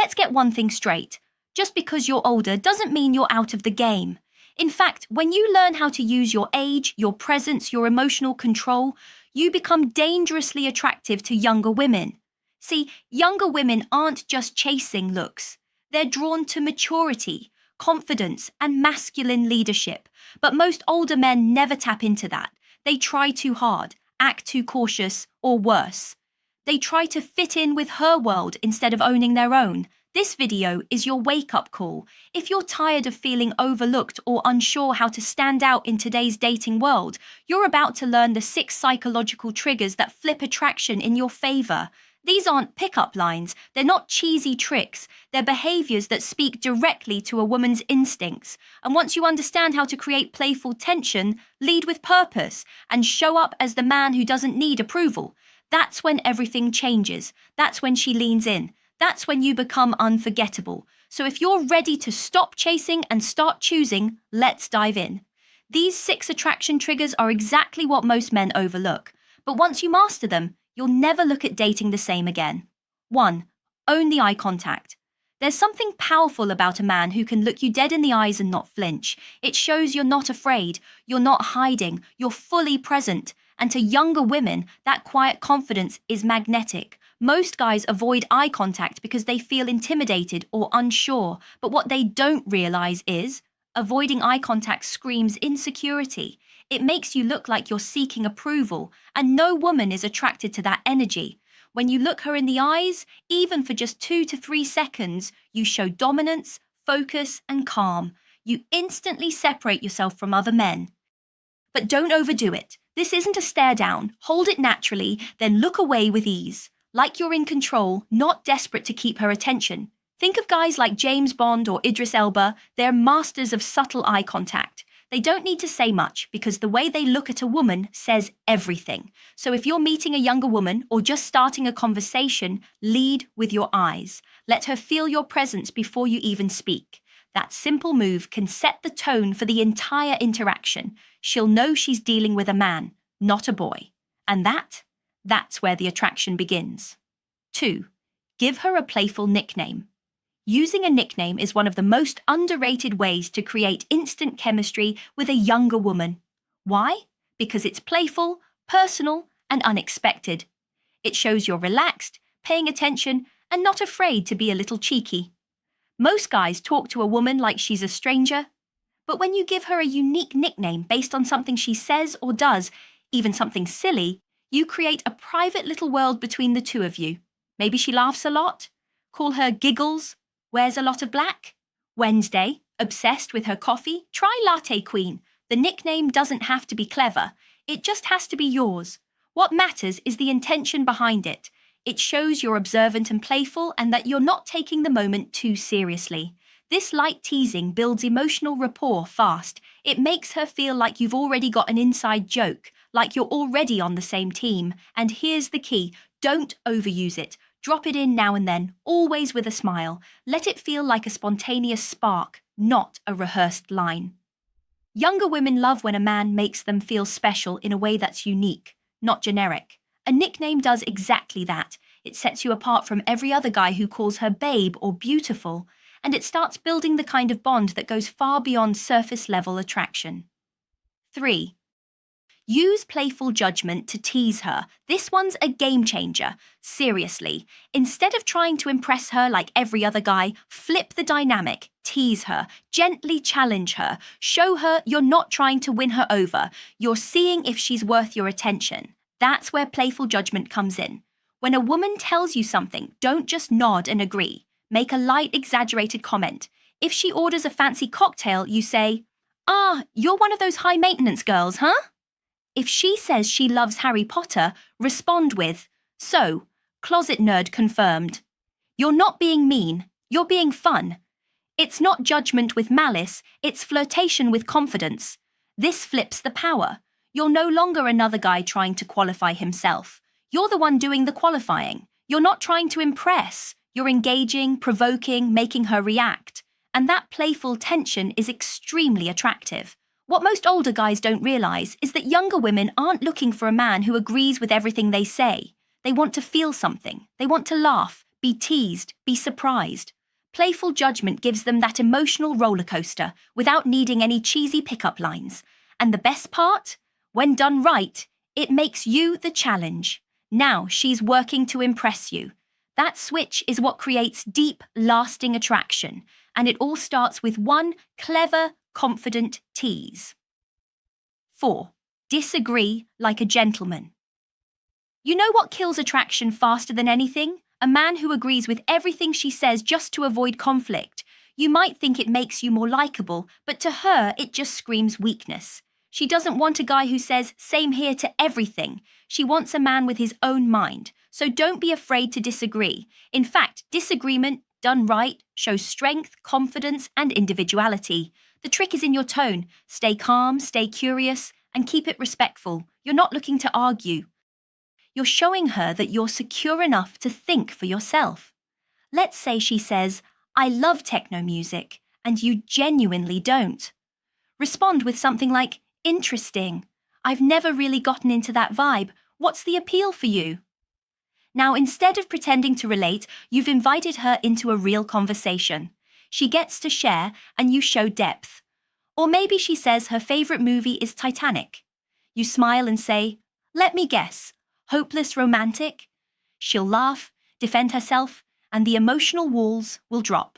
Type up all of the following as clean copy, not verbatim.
Let's get one thing straight. Just because you're older doesn't mean you're out of the game. In fact, when you learn how to use your age, your presence, your emotional control, you become dangerously attractive to younger women. See, younger women aren't just chasing looks. They're drawn to maturity, confidence, and masculine leadership. But most older men never tap into that. They try too hard, act too cautious, or worse. They try to fit in with her world instead of owning their own. This video is your wake-up call. If you're tired of feeling overlooked or unsure how to stand out in today's dating world, you're about to learn the 6 psychological triggers that flip attraction in your favor. These aren't pickup lines, they're not cheesy tricks, they're behaviors that speak directly to a woman's instincts. And once you understand how to create playful tension, lead with purpose, and show up as the man who doesn't need approval, that's when everything changes. That's when she leans in. That's when you become unforgettable. So if you're ready to stop chasing and start choosing, let's dive in. These 6 attraction triggers are exactly what most men overlook. But once you master them, you'll never look at dating the same again. 1. Own the eye contact. There's something powerful about a man who can look you dead in the eyes and not flinch. It shows you're not afraid, you're not hiding, you're fully present. And to younger women, that quiet confidence is magnetic. Most guys avoid eye contact because they feel intimidated or unsure, but what they don't realize is avoiding eye contact screams insecurity. It makes you look like you're seeking approval, and no woman is attracted to that energy. When you look her in the eyes, even for just 2 to 3 seconds, you show dominance, focus, and calm. You instantly separate yourself from other men. But don't overdo it. This isn't a stare down. Hold it naturally, then look away with ease. Like you're in control, not desperate to keep her attention. Think of guys like James Bond or Idris Elba. They're masters of subtle eye contact. They don't need to say much because the way they look at a woman says everything. So if you're meeting a younger woman or just starting a conversation, lead with your eyes. Let her feel your presence before you even speak. That simple move can set the tone for the entire interaction. She'll know she's dealing with a man, not a boy. And that's where the attraction begins. 2. Give her a playful nickname. Using a nickname is one of the most underrated ways to create instant chemistry with a younger woman. Why? Because it's playful, personal, and unexpected. It shows you're relaxed, paying attention, and not afraid to be a little cheeky. Most guys talk to a woman like she's a stranger, but when you give her a unique nickname based on something she says or does, even something silly, you create a private little world between the two of you. Maybe she laughs a lot. Call her Giggles. Wears a lot of black. Wednesday, obsessed with her coffee. Try Latte Queen. The nickname doesn't have to be clever. It just has to be yours. What matters is the intention behind it. It shows you're observant and playful and that you're not taking the moment too seriously. This light teasing builds emotional rapport fast. It makes her feel like you've already got an inside joke, like you're already on the same team. And here's the key. Don't overuse it. Drop it in now and then, always with a smile. Let it feel like a spontaneous spark, not a rehearsed line. Younger women love when a man makes them feel special in a way that's unique, not generic. A nickname does exactly that. It sets you apart from every other guy who calls her babe or beautiful, and it starts building the kind of bond that goes far beyond surface-level attraction. 3. Use playful judgment to tease her. This one's a game changer. Seriously. Instead of trying to impress her like every other guy, flip the dynamic. Tease her. Gently challenge her. Show her you're not trying to win her over. You're seeing if she's worth your attention. That's where playful judgment comes in. When a woman tells you something, don't just nod and agree. Make a light, exaggerated comment. If she orders a fancy cocktail, you say, you're one of those high-maintenance girls, huh? If she says she loves Harry Potter, respond with, so, closet nerd confirmed. You're not being mean, you're being fun. It's not judgment with malice, it's flirtation with confidence. This flips the power. You're no longer another guy trying to qualify himself. You're the one doing the qualifying. You're not trying to impress. You're engaging, provoking, making her react. And that playful tension is extremely attractive. What most older guys don't realize is that younger women aren't looking for a man who agrees with everything they say. They want to feel something. They want to laugh, be teased, be surprised. Playful judgment gives them that emotional roller coaster without needing any cheesy pickup lines. And the best part? When done right, it makes you the challenge. Now she's working to impress you. That switch is what creates deep, lasting attraction, and it all starts with one clever, confident tease. 4. Disagree like a gentleman. You know what kills attraction faster than anything? A man who agrees with everything she says just to avoid conflict. You might think it makes you more likable, but to her it just screams weakness. She doesn't want a guy who says, "same here" to everything. She wants a man with his own mind. So don't be afraid to disagree. In fact, disagreement, done right, shows strength, confidence, and individuality. The trick is in your tone. Stay calm, stay curious, and keep it respectful. You're not looking to argue. You're showing her that you're secure enough to think for yourself. Let's say she says, "I love techno music," and you genuinely don't. Respond with something like, "Interesting. I've never really gotten into that vibe. What's the appeal for you?" Now, instead of pretending to relate, you've invited her into a real conversation. She gets to share, and you show depth. Or maybe she says her favorite movie is Titanic. You smile and say, "Let me guess, hopeless romantic?" She'll laugh, defend herself, and the emotional walls will drop.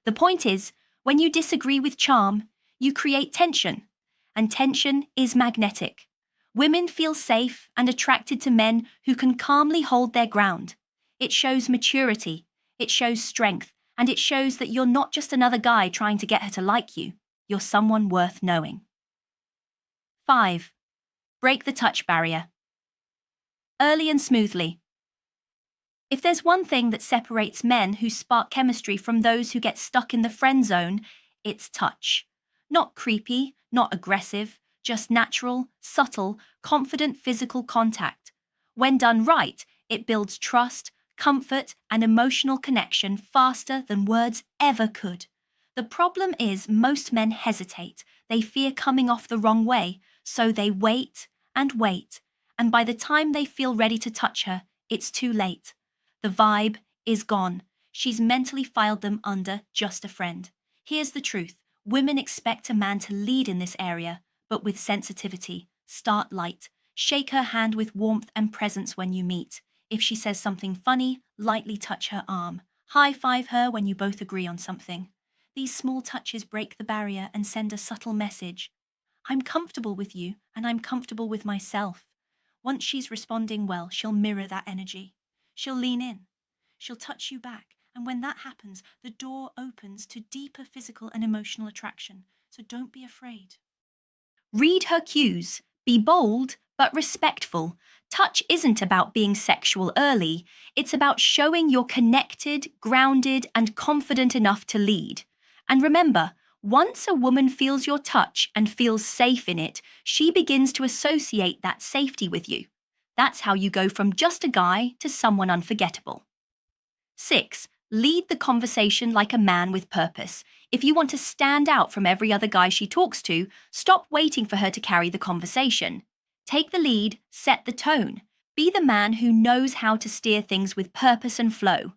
The point is, when you disagree with charm, you create tension, and tension is magnetic. Women feel safe and attracted to men who can calmly hold their ground. It shows maturity, it shows strength, and it shows that you're not just another guy trying to get her to like you. You're someone worth knowing. 5. Break the touch barrier. Early and smoothly. If there's one thing that separates men who spark chemistry from those who get stuck in the friend zone, it's touch. Not creepy, not aggressive, just natural, subtle, confident physical contact. When done right, it builds trust, comfort, and emotional connection faster than words ever could. The problem is most men hesitate. They fear coming off the wrong way, so they wait, and by the time they feel ready to touch her, it's too late. The vibe is gone. She's mentally filed them under just a friend. Here's the truth. Women expect a man to lead in this area, but with sensitivity. Start light. Shake her hand with warmth and presence when you meet. If she says something funny, lightly touch her arm. High-five her when you both agree on something. These small touches break the barrier and send a subtle message. I'm comfortable with you, and I'm comfortable with myself. Once she's responding well, she'll mirror that energy. She'll lean in. She'll touch you back, and when that happens, the door opens to deeper physical and emotional attraction. So don't be afraid. Read her cues. Be bold, but respectful. Touch isn't about being sexual early. It's about showing you're connected, grounded, and confident enough to lead. And remember, once a woman feels your touch and feels safe in it, she begins to associate that safety with you. That's how you go from just a guy to someone unforgettable. 6. Lead the conversation like a man with purpose. If you want to stand out from every other guy she talks to, stop waiting for her to carry the conversation. Take the lead, set the tone. Be the man who knows how to steer things with purpose and flow.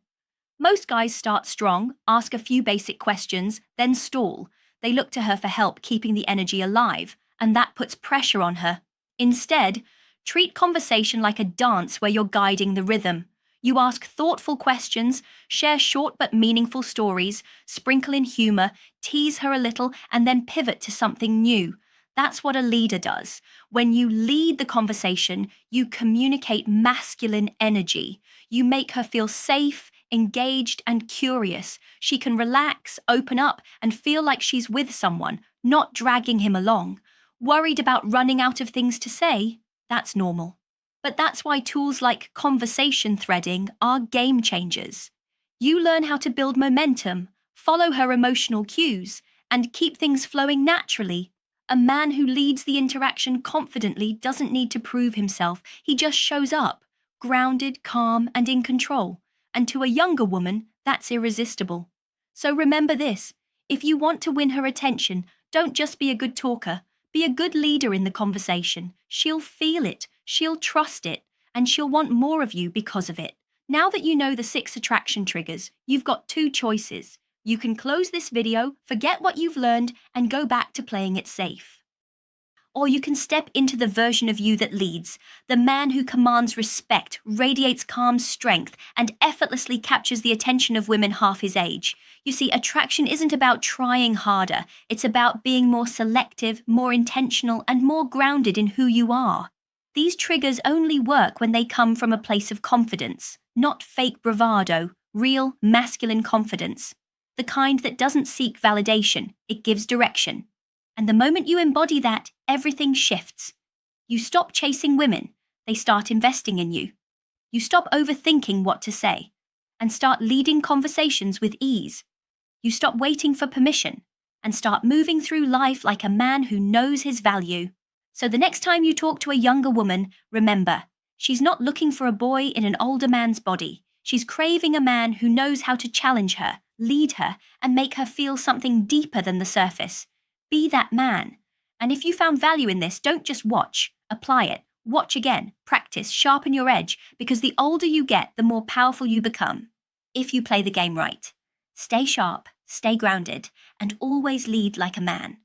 Most guys start strong, ask a few basic questions, then stall. They look to her for help keeping the energy alive, and that puts pressure on her. Instead, treat conversation like a dance where you're guiding the rhythm. You ask thoughtful questions, share short but meaningful stories, sprinkle in humor, tease her a little, and then pivot to something new. That's what a leader does. When you lead the conversation, you communicate masculine energy. You make her feel safe, engaged, and curious. She can relax, open up, and feel like she's with someone, not dragging him along. Worried about running out of things to say? That's normal. But that's why tools like conversation threading are game changers. You learn how to build momentum, follow her emotional cues, and keep things flowing naturally. A man who leads the interaction confidently doesn't need to prove himself. He just shows up, grounded, calm, and in control. And to a younger woman, that's irresistible. So remember this. If you want to win her attention, don't just be a good talker. Be a good leader in the conversation. She'll feel it, she'll trust it, and she'll want more of you because of it. Now that you know the 6 attraction triggers, you've got 2 choices. You can close this video, forget what you've learned, and go back to playing it safe. Or you can step into the version of you that leads, the man who commands respect, radiates calm strength, and effortlessly captures the attention of women half his age. You see, attraction isn't about trying harder, it's about being more selective, more intentional, and more grounded in who you are. These triggers only work when they come from a place of confidence, not fake bravado, real masculine confidence. The kind that doesn't seek validation, it gives direction. And the moment you embody that, everything shifts. You stop chasing women, they start investing in you. You stop overthinking what to say, and start leading conversations with ease. You stop waiting for permission, and start moving through life like a man who knows his value. So the next time you talk to a younger woman, remember, she's not looking for a boy in an older man's body. She's craving a man who knows how to challenge her, lead her, and make her feel something deeper than the surface. Be that man. And if you found value in this, don't just watch. Apply it. Watch again. Practice. Sharpen your edge. Because the older you get, the more powerful you become. If you play the game right. Stay sharp, stay grounded, and always lead like a man.